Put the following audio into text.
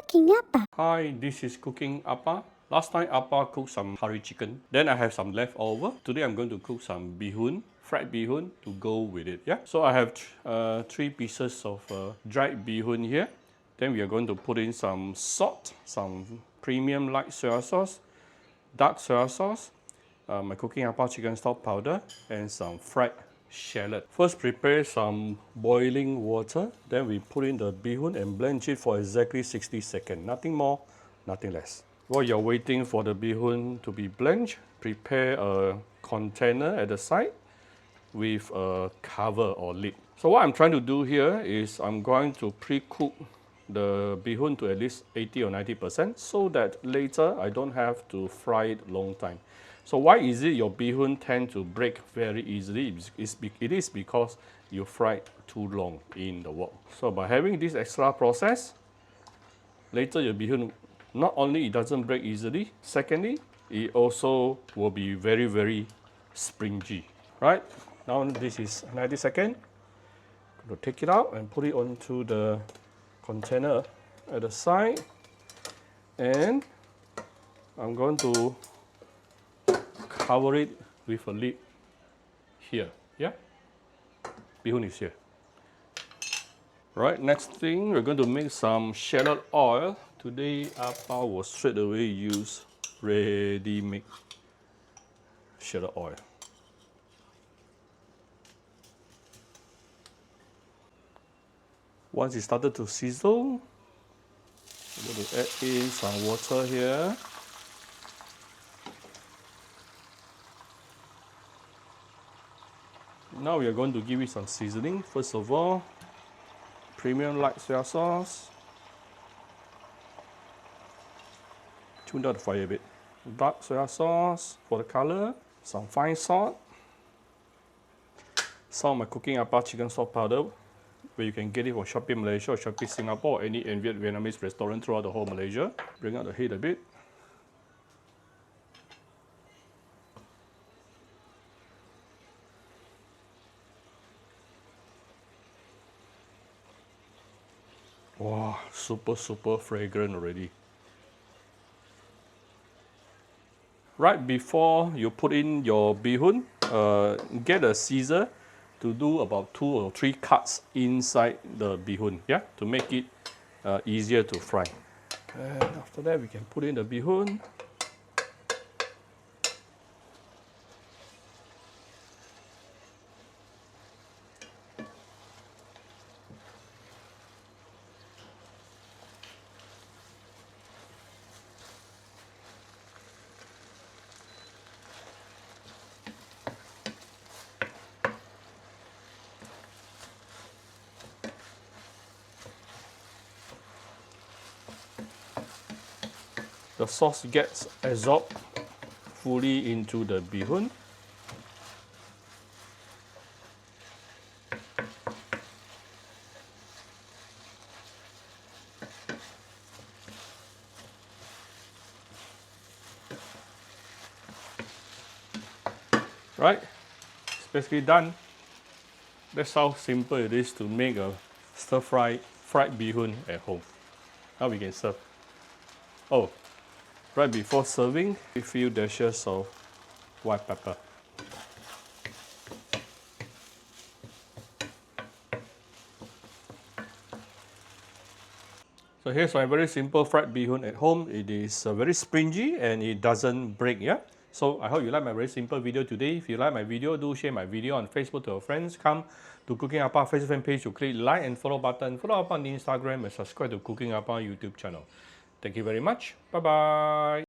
Cooking apa? Hi, this is Cooking Appa. Last time Appa cooked some curry chicken. Then I have some leftover. Today I'm going to cook some beehoon, fried beehoon to go with it. Yeah. So I have 3 pieces of dried beehoon here. Then we are going to put in some salt, some premium light soy sauce, dark soy sauce, my Cooking Appa chicken stock powder, and some fried shallot. First prepare some boiling water, then we put in the beehoon and blanch it for exactly 60 seconds. Nothing more, nothing less. While you're waiting for the beehoon to be blanched, prepare a container at the side with a cover or lid. So what I'm trying to do here is I'm going to pre-cook the beehoon to at least 80 or 90% so that later I don't have to fry it long time. So why is it your beehoon tend to break very easily? It is because you fried too long in the wok. So by having this extra process, later your beehoon, not only it doesn't break easily, secondly, it also will be very, very springy. Right? Now this is 90 seconds. I'm going to take it out and put it onto the container at the side. And I'm going to cover it with a lid here. Yeah? Beehoon is here. Right, next thing, we're going to make some shallot oil. Today, Appa will straight away use ready-made shallot oil. Once it started to sizzle, we're going to add in some water here. Now we are going to give it some seasoning. First of all, premium light soy sauce. Tune down the fire a bit. Dark soy sauce for the color. Some fine salt. Some of my Cooking Appa chicken stock powder, where you can get it from Shopee Malaysia or Shopee Singapore or any Vietnamese restaurant throughout the whole Malaysia. Bring out the heat a bit. Wow, super fragrant already. Right before you put in your beehoon, get a scissor to do about 2 or 3 cuts inside the beehoon, yeah, to make it easier to fry. And after that, we can put in the beehoon. The sauce gets absorbed fully into the beehoon. Right, it's basically done. That's how simple it is to make a fried beehoon at home. Now we can serve. Oh, right before serving, a few dashes of white pepper. So here's my very simple fried beehoon at home. It is very springy and it doesn't break, yeah? So I hope you like my very simple video today. If you like my video, do share my video on Facebook to your friends. Come to Cooking Appa Facebook fan page to click like and follow button. Follow up on Instagram and subscribe to Cooking Appa YouTube channel. Thank you very much. Bye-bye.